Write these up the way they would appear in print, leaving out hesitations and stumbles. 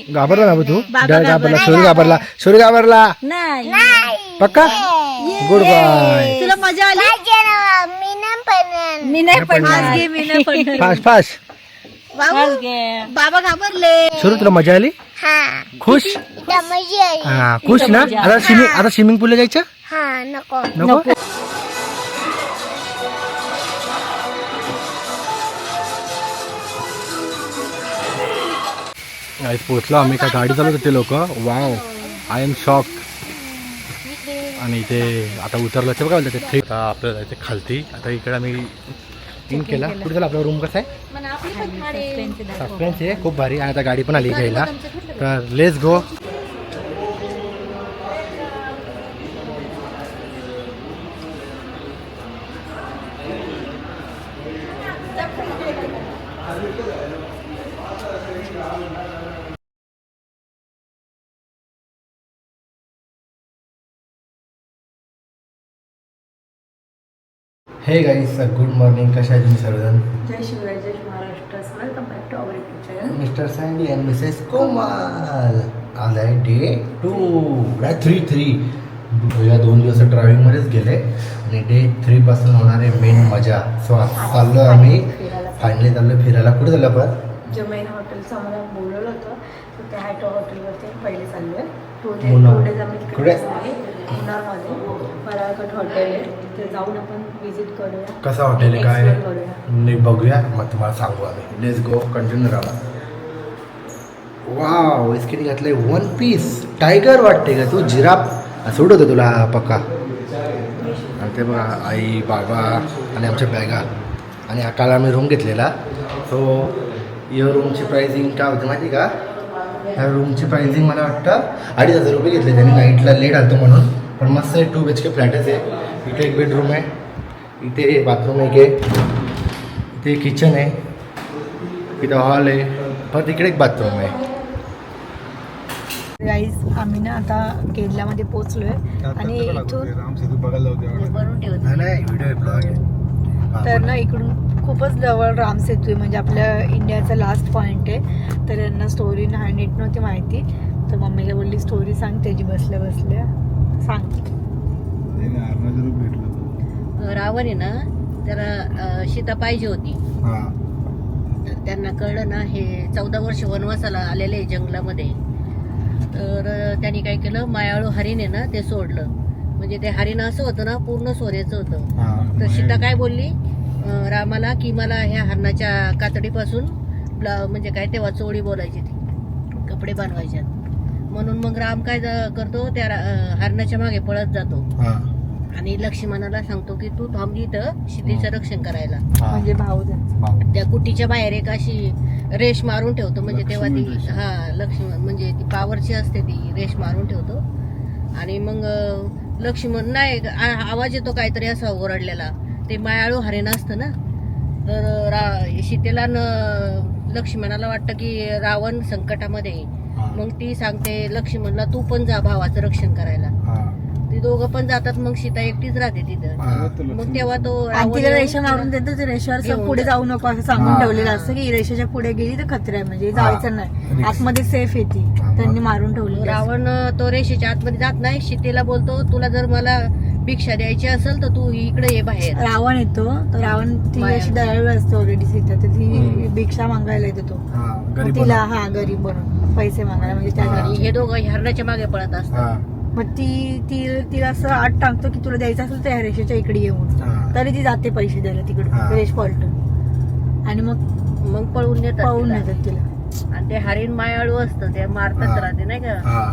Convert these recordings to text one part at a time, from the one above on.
घाबरला ना तू बाबा डर घाबरला घाबरला. शौर्य घाबरला शौर्य घाबरला नाही पक्का गुड बाय तुला मजा आली मी नाही पडणार घे मी नाही पडणार फास्ट फास्ट बाबू बाबा घाबरले शौर्य तुला मजा आली खुश हा खुश ना आता स्विमिंग पूलला जायचं नको पोचलो आम्ही काय गाडी चालवत होते लोक वाव आय एम शॉक आणि इथे आता उतरलं ते बघा बोलतात ते आता आपल्याला जायचं खालती आता इकडे आम्ही इन केला कुठे झाला आपला रूम कसा आहे सस्पेन्स आहे खूप भारी आणि आता गाडी पण आली घ्यायला तर let's go hey guys good morning कशा आहे तुम्ही सर्वजण जय शिवराय जय Maharashtra welcome back to our YouTube channel mister Sandy and missus Komal आज आहे डे 2 3 या 2 दिवस ड्रायव्हिंगमध्येच गेले आणि डे 3 पासून होणार आहे मेन मजा सो चाललो आम्ही फायनली चाललो फिरायला कुठे चाललो आपण जमैन हॉटेलचं आम्हाला बोलवलं होतं तर त्या हॅटो हॉटेलवरती पहिले चाललो आहे मुन्नार. 2 डेज आम्ही कुठे? तिकडे मुन्नारमध्ये पराळकट हॉटेल आहे तिथे जाऊन आपण व्हिजिट करूया कसं हॉटेल आहे काय Explore करूया. नाही बघूया मग तुम्हाला सांगू आम्ही लेट्स गो कंटिन्यू राहा वाव इसकिनी घातलंय 1 पीस टायगर वाटते का तू जिराफ सूट होतं तुला पक्का आणि ते बघा आई बाबा आणि आमच्या बॅगा आणि काल आम्ही रूम घेतलेला सो या रूमची प्राइसिंग काय होती माहिती का ह्या रूमची प्राइसिंग मला वाटतं 2,500 रुपये घेतले त्यांनी नाईटला लेट आलतो म्हणून पण मस्त आहे 2 BHK फ्लॅटच आहे इथे एक बेडरूम आहे इथे बाथरूम आहे इथे किचन आहे इथं हॉल आहे परत इकडे एक बाथरूम आहे गाईज आम्ही ना आता केरलामध्ये पोहोचलोय आणि इथून नाही व्हिडिओ ब्लॉग आहे तर ना इकडून खूपच जवळ राम सेतू आहे म्हणजे आपल्या इंडियाचा लास्ट पॉईंट आहे तर यांना स्टोरी नीट नव्हती माहिती तर मम्मीला बोलली स्टोरी सांग त्याची बसल्या बसल्या सांग रावण आहे ना त्याला सीता पाहिजे होती तर त्यांना कळलं ना हे 14 वर्ष वनवासाला आलेले आहे जंगलामध्ये तर त्यांनी काय केलं मायाळू हरिण आहे ना ते सोडलं म्हणजे ते हरिण असं होतं ना पूर्ण सोन्याचं होतं तर सीता काय बोलली रामाला की मला ह्या हरणाच्या कातडीपासून म्हणजे काय तेव्हा चोळी बोलायची ती कपडे बनवायचे म्हणून मग राम काय करतो त्या हरणाच्या मागे पळत जातो आणि लक्ष्मणाला सांगतो की तू थांबली इथं सीतेचं रक्षण करायला म्हणजे भाऊ त्या कुटीच्या बाहेर एक अशी रेष मारून ठेवतो म्हणजे तेव्हा ती लक्ष्मण म्हणजे ती पावरची असते ती रेष मारून ठेवतो आणि मग लक्ष्मण नाही आवाज येतो काहीतरी असा ओरडलेला ते मायाळू हरिण असतं ना तर सीतेला लक्ष्मणाला वाटतं की रावण संकटामध्ये मग ती सांगते लक्ष्मणला तू पण जा भावाचं रक्षण करायला ती दोघं पण जातात मग सीता एकटीच राहते तिथं मग तेव्हा तो तिला रेषा मारून देतो ते रेषेवर पुढे जाऊ नको असं सांगून ठेवलेलं असतं की रेषेच्या पुढे गेली तर खतरा आहे म्हणजे जायचं नाही आतमध्ये सेफ येते त्यांनी मारून ठेवली रावण तो रेषेच्या आतमध्ये जात नाही सीतेला बोलतो तुला जर मला भिक्षा द्यायची असेल तर तू इकडे ये बाहेर रावण येतो तर रावण ती अशी दयाळू असते ऑलरेडी सीता तर ती भिक्षा मागायला येतो तो तिला गरीब बनून पैसे मागायला म्हणजे त्या हे दोघं हरणाच्या मागे पळत असतात मग तिला असं आत टाकतो की तुला द्यायचं असेल तर रेषेच्या इकडे येऊन तरी ती जाते पैसे द्यायला तिकडे रेष पलटून आणि मग पळून नेतात तिला आणि ते हरिण मायाळू असतं ते मारतात राहते नाही का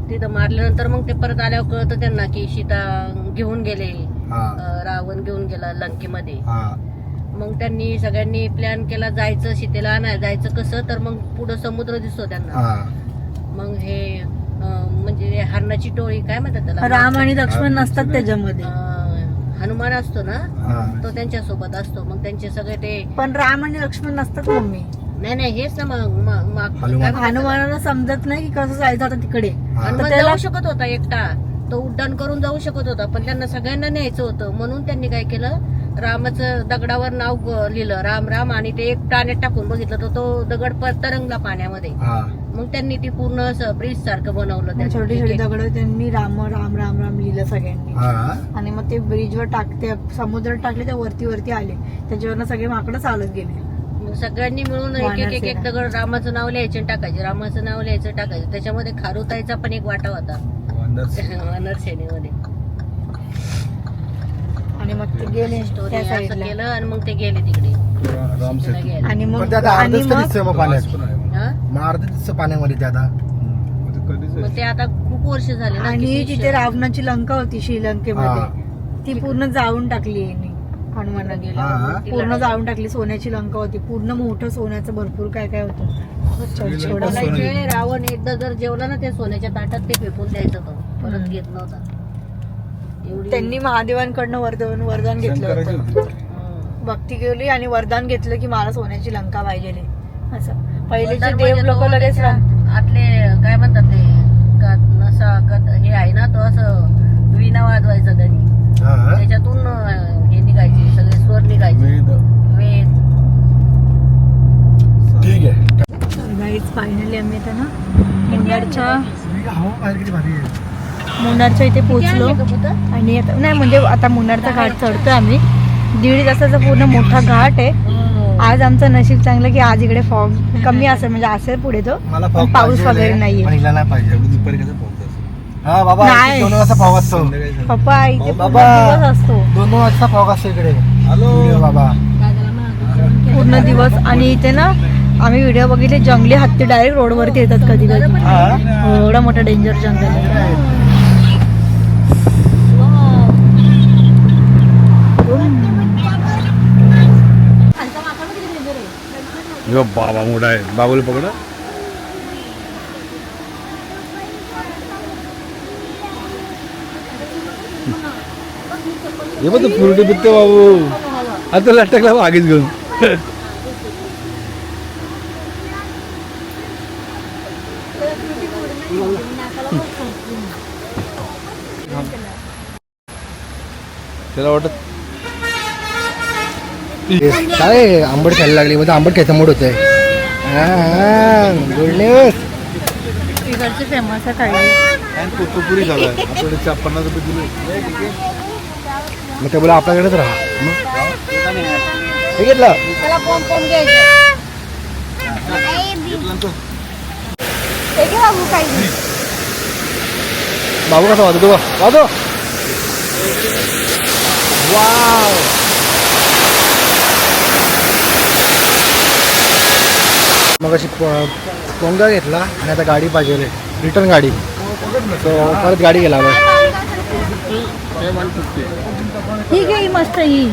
तिथं मारल्यानंतर मग ते परत आल्यावर कळतं त्यांना की सीता घेऊन गेले रावण घेऊन गेला लंकेमध्ये मग त्यांनी सगळ्यांनी प्लॅन केला जायचं सीतेला आणायला जायचं कसं तर मग पुढं समुद्र दिसतो त्यांना मग हे म्हणजे हरणाची टोळी काय म्हणतात त्याला राम आणि लक्ष्मण नसतात त्याच्यामध्ये हनुमान असतो ना तो त्यांच्या सोबत असतो मग त्यांचे सगळे ते पण राम आणि लक्ष्मण नसतात मम्मी नाही हेच ना मग हनुमानाला समजत नाही की कसं जायचं आता तिकडे हनुमान जाऊ शकत होता एकटा तो उड्डाण करून जाऊ शकत होता, पण त्यांना सगळ्यांना न्यायचं होतं. म्हणून त्यांनी काय केलं, रामाचं दगडावर नाव लिहिलं राम राम, आणि ते एक पाण्यात टाकून बघितलं तर तो दगड तरंगला पाण्यामध्ये. मग त्यांनी ती पूर्ण असं ब्रिज सारखं बनवलं. छोटी छोटी दगड त्यांनी राम राम राम राम लिहिलं सगळ्यांनी. आणि मग ते ब्रिजवर टाकते, समुद्रात टाकले, त्या वरती वरती आले, त्याच्यावरनं सगळे माकडं चालत गेले. सगळ्यांनी मिळून एक एक दगड रामाचं नाव लिहायचं टाकायचे, रामाचं नाव लिहायचं टाकायचं. त्याच्यामध्ये खारुताईचा पण एक वाटा होता वानर सेनेमध्ये. आणि मग ते गेले त्या साईडला केलं आणि मग ते गेले तिकडे. आणि मग पाण्यामध्ये मग ते आता खूप वर्ष झाले ना. आणि तिथे रावणाची लंका होती श्रीलंकेमध्ये, ती पूर्ण जाळून टाकली यांनी. हनुमानाने गेला पूर्ण जाळून टाकली. सोन्याची लंका होती, पूर्ण मोठं सोन्याचं भरपूर काय काय होतं. रावण एकदा जर जेवला ना त्या सोन्याच्या ताटात ते फेकून द्यायचं, तो परत घेत नव्हता. त्यांनी महादेवांकडनं वरदान घेतलं होतं. भक्ती केली आणि वरदान घेतलं की मला सोन्याची लंका पाहिजे असं. पहिलेचे देव लोक लगेच आतले काय म्हणतात ते हे आहे ना, तो असं विणा वाजवायचा त्यांनी, त्याच्यातून हे निघायचे सगळे स्वर निघायचे, वेद. ठीक आहे. गाईज फायनली आम्ही आता ना मुन्नारच्या इथे पोहोचलो. आणि आता नाही म्हणजे आता मुन्नारचा घाट चढतोय आम्ही. 1.5 तासाचा पूर्ण मोठा घाट आहे. आज आमचं नशीब चांगलं की आज इकडे फॉग कमी असेल, म्हणजे असेल पुढे तो पाऊस वगैरे नाहीये. नाही पप्पा, इथे दिवस असतो 2 वाजता फॉग असतो इकडे बाबा, पूर्ण दिवस. आणि इथे ना आम्ही व्हिडिओ बघितले, जंगली हत्ती डायरेक्ट रोडवरती येतात कधी कधी. एवढा मोठा डेंजर जंगल आहे. बाबा मोठा आहे, बाबूला पकडा. हे बघ पुरटे बित्ते बाबू आता लटकला आगीच घेऊन. त्याला वाटत काय आंबट खायला लागली, म्हणजे आंबट खायचं मूड होतंय. Good news. इकडचे फेमस आहे पुरी झालाय, आपल्याकडे 50 रुपये दिले. मग ते बोला आपल्याकडेच राहा. हे घेतलं बाबू कसा वाजतो वाजो. वाव, मग अशी पोंगा घेतला आणि आता गाडी पाहिजे, रिटर्न गाडी. सो परत गाडी गेला. ठीक आहे, मस्त ही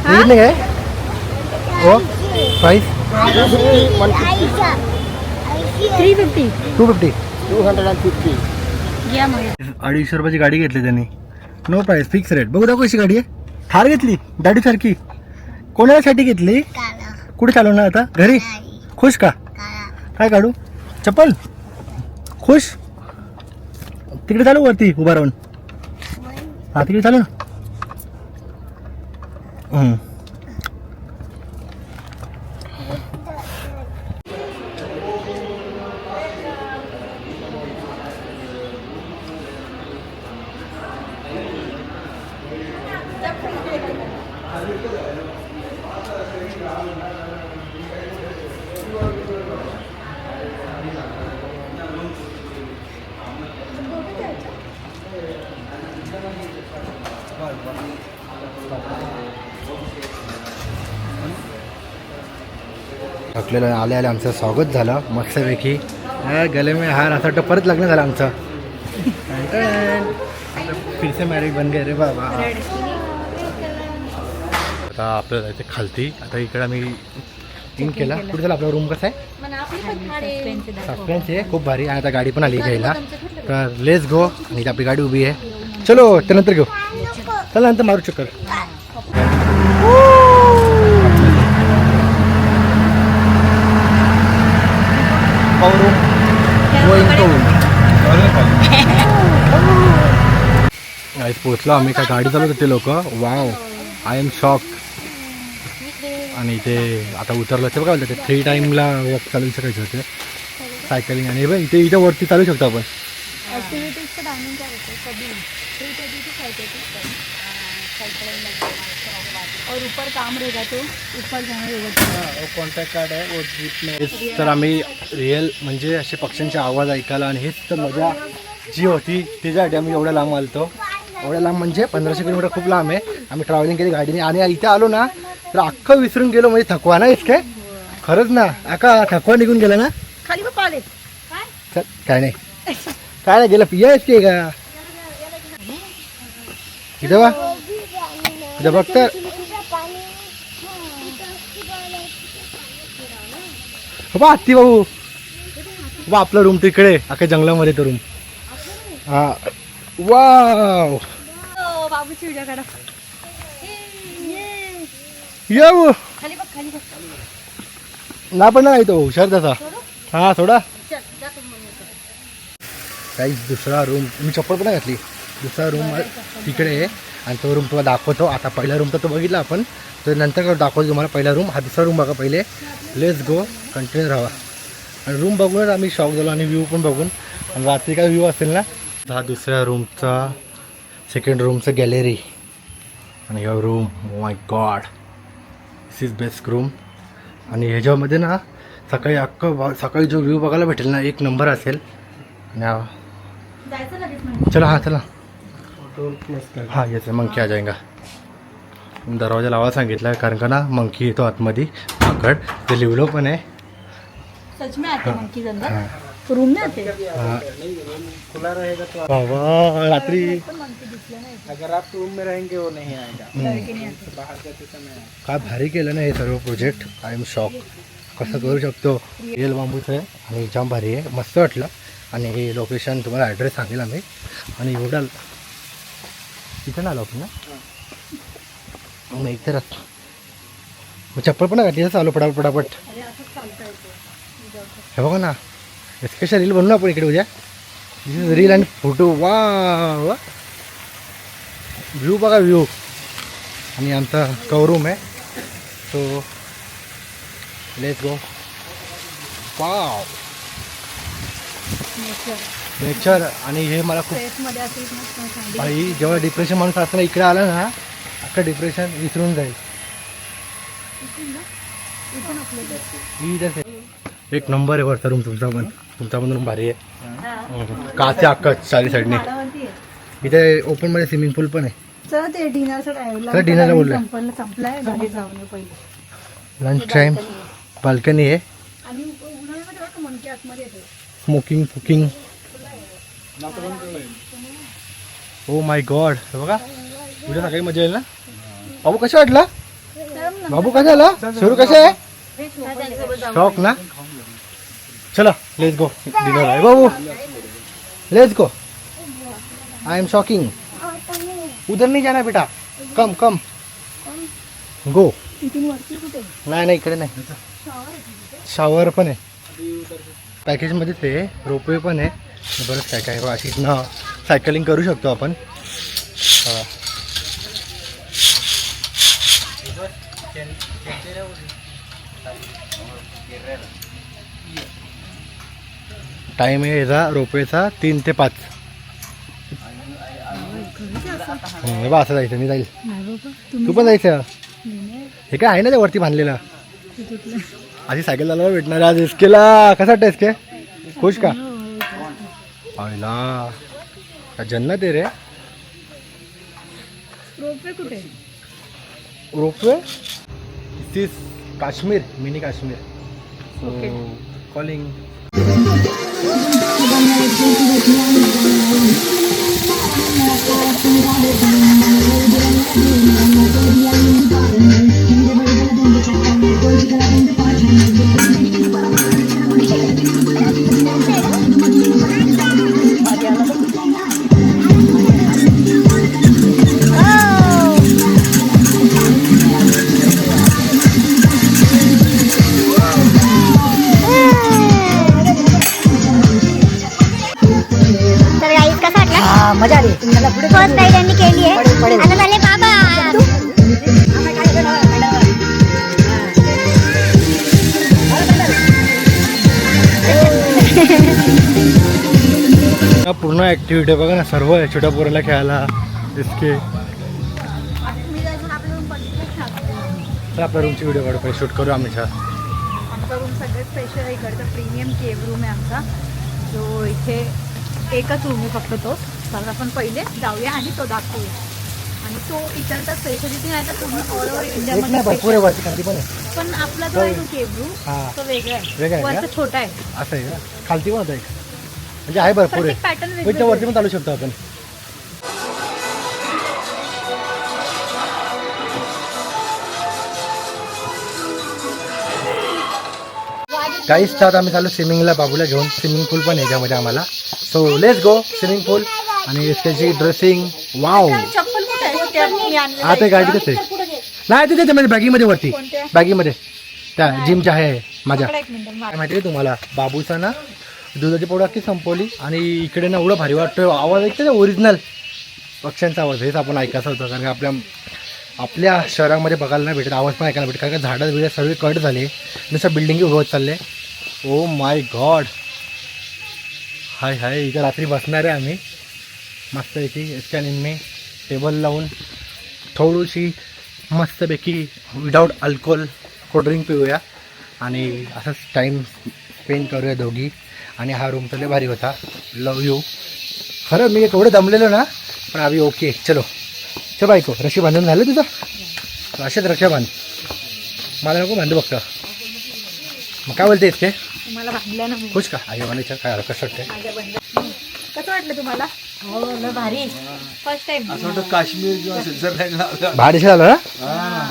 नाही काय हो प्राईस 350 250 250. घ्या मग. 250 रुपयाची गाडी घेतली त्यांनी. No price, fix rate. बघू दाखव कशी गाडी आहे. थार घेतली दाढीसारखी. कोणासाठी घेतली? कुठे चालवणार आता? घरी. खुश का? काय काढू? चप्पल? खुश? तिकडे चालू वरती उभा राहून. हा तिकडे चालू ना. थकलेलं आले आमचं स्वागत झालं मस्तपैकी. गले में हार असं वाटतं परत लग्न झालं आमचं. फिरसे मॅरेज बन गए रे बाबा. आता आपल्याला जायचं खालती. आता इकडे आम्ही इन केला. कुठे झाला आपला रूम कसा आहे? सस्पेन्स आहे खूप भारी. आणि आता गाडी पण आली घ्यायला. तर लेट्स गो. आणि आपली गाडी उभी आहे. चलो त्यानंतर घेऊ. चला नंतर मारू चक्कर. आज पोचलो आम्ही. काय गाडी चालवत होते लोक. Wow, I am shock. आणि ते आता उतरलं ते बघा ते 3 टाईमला वॉक चालू शकायचं होते सायकलिंग. आणि बघ इथे वरती चालू शकतो आपण. और ऊपर काम रहेगा तो ऊपर जाना रहेगा. कॉन्टॅक्ट कार्ड आहे वो जीप में. तर आम्ही रिअल म्हणजे असे पक्ष्यांचे आवाज ऐकायला आणि हेच तर मजा जी होती त्याच्यासाठी आम्ही एवढ्या लांब आलतो. एवढ्या लांब म्हणजे 1500 किलोमीटर खूप लांब आहे. आम्ही ट्रॅव्हलिंग केली गाडीने आणि इथे आलो ना तर अख्खं विसरून गेलो. म्हणजे थकवा ना इतके खरंच ना. अका थकवा निघून गेला ना. खाली बघ पाले. चल काय नाही गेलं पिया इसके का इथं बा इथं बघ तर. बा हत्ती भाऊ बा आपला रूम तिकडे अख्या जंगलामध्ये तो रूम. हा वाव बाबूची व्हिडिओ काढा. येऊ खाली बघ खाली बघ. ना पण नाही तो हुशार तसा. हा थोडा काही दुसरा रूम मी चप्पल पण नाही घातली. दुसरा रूम तिकडे आहे आणि तो रूम तुम्हाला दाखवतो. आता पहिला रूम तर तो बघितला आपण तर नंतर दाखवतो तुम्हाला पहिला रूम. हा दुसरा रूम बघा पहिले. लेट्स गो कंटिन्यू राहा. आणि रूम बघूनच आम्ही शॉक झालो आणि व्ह्यू पण बघून. आणि रात्री काय व्ह्यू असेल ना. हा दुसऱ्या रूमचा सेकंड रूमचं गॅलरी आणि हा room. O my God this is best room. आणि ह्याच्यामध्ये ना सकाळी सकाळी जो व्ह्यू बघायला भेटेल ना एक नंबर असेल. चला हाँ चला हाँ येते मंकी आ जाएगा. दरवाजा लावायला सांगितलं आहे कारण का ना मंकी येतो आतमध्ये माकड. ते लिवलो पण आहे. सच में आते मंकीज अंदर तो रूम में आते. खुला रहेगा तो बाबा रात्री अगर आप रूम में रहेंगे वो नहीं आएगा. बाहर जाते समय काय भारी केलं ना हे सर्व प्रोजेक्ट. आय एम शॉक कसं करू शकतो. रिअल बांबूचं आहे आणि जाम भारी आहे. मस्त वाटलं. आणि हे लोकेशन तुम्हाला ॲड्रेस सांगेल आम्ही. आणि एवढा तिथं आलो आपण ना मग एक तर मग चप्पल पण घातली चालू पटापट. हे बघा ना कशा रील बनवू आपण इकडे उद्या. रील आणि फोटो. वा व्ह्यू बघा व्ह्यू. आणि आमचा कवरूम आहे so let's go. Wow nature. आणि हे मला खूप भाई जेव्हा डिप्रेशन माणूस असताना इकडे आला ना अख्खं डिप्रेशन विसरून जाईल. एक नंबर आहे वरचा रूम तुमचा पण रूम भारी आहे. काचे अख्खा चारी साईडने. इथे ओपन मध्ये स्विमिंग पूल पण आहे. चला ते डिनरचं तर डिनरला बोललो. संपलाय घरी जाऊन पहिले. Lunch time. बाल्कनी आहे. आणि उन्हाळ्यामध्ये वाटतं मंकी आतमध्ये येते. Smoking cooking. O my God. बघा उद्या सकाळी मजा येईल ना. बाबू कसं वाटलं. बाबू कसं आला सुरू कसं आहे. शॉक ना. चला लेट्स गो डिनर आहे बाबू. Let's go. I am shocking. उधर नहीं जाना बेटा. कम कम गो. नाही इकडे नाही. शॉवर पण आहे पॅकेजमध्ये. ते रोपवे पण आहे. बरंच काय काय अशीच ना सायकलिंग करू शकतो आपण. टाईम आहे याचा रोपवेचा 3 ते 5. बा असं जायचं. मी जाईल तू पण जायचं. हे काय आहे ना त्या वरती बांधलेलं. आधी सायकल चालवायला भेटणार आज. एसकेला कसा वाटतं एसके. खुश का आईला जन्नत आहे रे. रोपवे कुठे. रोपवे दिस काश्मीर मिनी काश्मीर. कॉलिंग. मजा आली तुम्हाला पुढे फर्स्ट राईड यांनी केली आहे पडेल, पडेल. आता झाले बाबा पूर्ण ऍक्टिव्हिटी बघा ना, सर्व आहे छोट्या पोराला खेळायला इसके. तर आपल्या रूमची व्हिडिओ काढू शूट करू आम्ही छान. आमचा रूम सगळ्यात स्पेशल आहे इकडचा प्रीमियम केव रूम आहे आमचा. जो इथे एकच रूम आहे फक्त तो. तर आपण पहिले जाऊया आणि तो दाखवूया. आणि तो इकडचा स्पेशलिटी नाही तर पूर्ण ऑल ओव्हर एक नाही इंडियामध्ये भरपूर आहे वरती खालती पण आहे. पण आपला जो आहे तो केव रूम हा. तो वेगळा वेगळा आहे. आहे का? वरचा छोटा आहे. असं आहे का? खालती पण होतं एक म्हणजे आहे भरपूर प्रत्येक आहे. पॅटर्न पण त्या वरती पण चालू शकतो आपण. काहीच तर आम्ही चालू स्विमिंगला बाबूला घेऊन. स्विमिंग पूल पण आहे त्यामध्ये आम्हाला. सो लेट्स गो स्विमिंग पूल. आणि त्याची ड्रेसिंग वाव. चप्पल कुठे आहे? त्या मी आणलेलं आता गाडीतच आहे. नाही तिथे त्यामध्ये बॅगीमध्ये वरती कोणत्या? बॅगीमध्ये त्या जिमच्या आहे माझ्या. पकडा एक मिनिट काय माहिती आहे तुम्हाला, बाबूचा ना दुधाची पोळी अख्खी संपवली. आणि इकडे ना एवढं भारी वाटतोय. आवाज ऐकतो ओरिजिनल पक्ष्यांचा आवाज. हेच आपण ऐकायचं होतं कारण की आपल्या शहरामध्ये बघायला नाही भेटत. आवाज पण ऐकायला भेटत कारण का झाडं बिडं सर्व कट झाले. नुसतं बिल्डिंगी उभं होत चालले. Oh my God. हाय हाय. इथं रात्री बसणार आहे आम्ही मस्तपैकी. इसक्या निम्मे टेबल लावून थोडीशी मस्तपैकी विदाऊट अल्कोहोल कोल्ड्रिंक पिऊया आणि असंच टाईम स्पेंड करूया दोघी. आणि हा रूम तर लय भारी होता. लव यू. खरं मी एवढं दमलेलो ना, पण आम्ही ओके. चलो चल बायको. रशी बांधून झालं तुझं? असेच रक्षा बांध. मला नको बांधू बघतं. मग काय बोलते इतके तुम्हाला बांधल्या ना मी. खुश का? आई बाबांच्या काय कसं वाटतंय? माझ्या बंद. कसं वाटलं तुम्हाला? हो लय भारी. First time. काश्मीर किंवा स्वित्झर्लंडला भाडेशी झालं ना.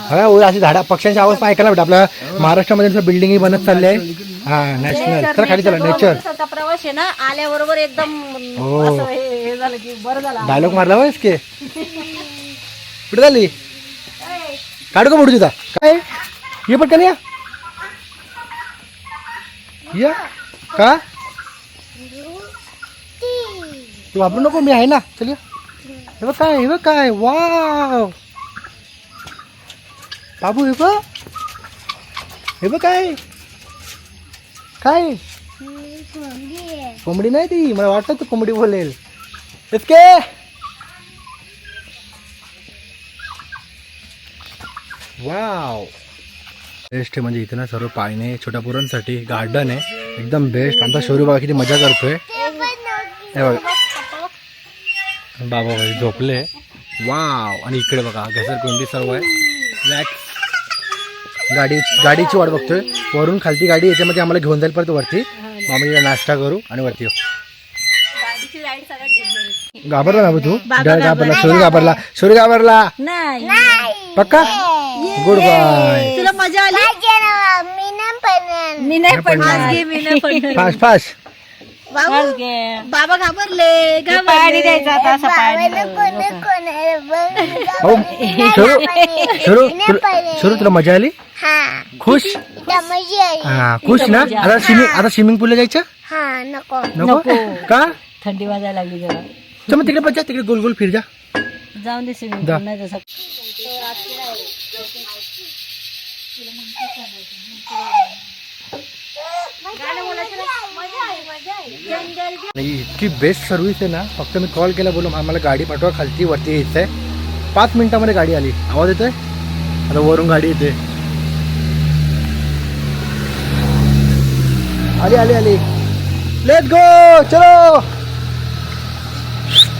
हा ओळख अशी झाडा पक्ष्यांची आवाज पण ऐकायला भेटत. आपल्या महाराष्ट्रामध्ये बिल्डिंग बंदच चालली आहे. हा नॅशनल. तर खाली चला नेचर. दिवसाचा प्रवास आहे ना, आल्याबरोबर एकदम हो. असं हे झालं की बरं झालं. डायलॉग मारला होय इसके. कुठे झाली? काढू का मोठू तिथं? काय ये पटकन या. या का तू वापरू नको, मी आहे ना. चल या. हे बघ काय, हे बघ काय. वाव बाबू. हे बघ, हे बघ काय काय. कोंबडी नाही ती. मला वाटतं तू कोंबडी बोलेल. इतके वाव. बेस्ट आहे म्हणजे इथं ना सर्व पाणी आहे. छोट्या पोरांसाठी गार्डन आहे एकदम बेस्ट. आमचा शौर्य बघा किती मजा करतोय. हे बघा बाबा भाई झोपले. वाव. आणि इकडे बघा घसरगुंडी सर्व आहे. रिलॅक्स. गाडीची वाट बघतोय. वरून खालती गाडी याच्यामध्ये आम्हाला घेऊन जाईल परत वरती. मग आम्ही नाश्ता करू आणि वरती येऊ. घाबरला ना तू? घाबरला. शौर्य घाबरला. नाही पक्का. Good bye. तुला मजा आली? मी नाही पडणार. Fast fast. बाबा घाबरले. पाणी द्यायचं आता असं पाणी. हो शरू तुला मजा आली? खुश. हा खुश ना. आता स्विमिंग पूलला जायचं नको का? थंडी वाजायला लागली जरा. तर मग तिकडे बच्चा तिकडे गोल गोल फिर जा. जाऊन दे स्विमिंग जा. पूल नाही तसं. आणि इतकी बेस्ट सर्व्हिस आहे ना. फक्त मी कॉल केला बोलून आम्हाला गाडी पाठवा खालती वरती यायचं आहे. 5 मिनिटामध्ये गाडी आली. आवाज येतोय आता वरून गाडी येते. आली आली आली. Let's go. चलो.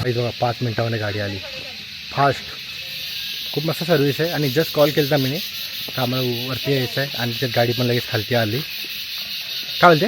बघा 5 मिनिटामध्ये गाडी आली. फास्ट. खूप मस्त सर्व्हिस आहे. आणि जस्ट कॉल केला मी तर आम्हाला वरती यायचं आहे. आणि त्यात गाडी पण लगेच खालती आली. काय बोलते?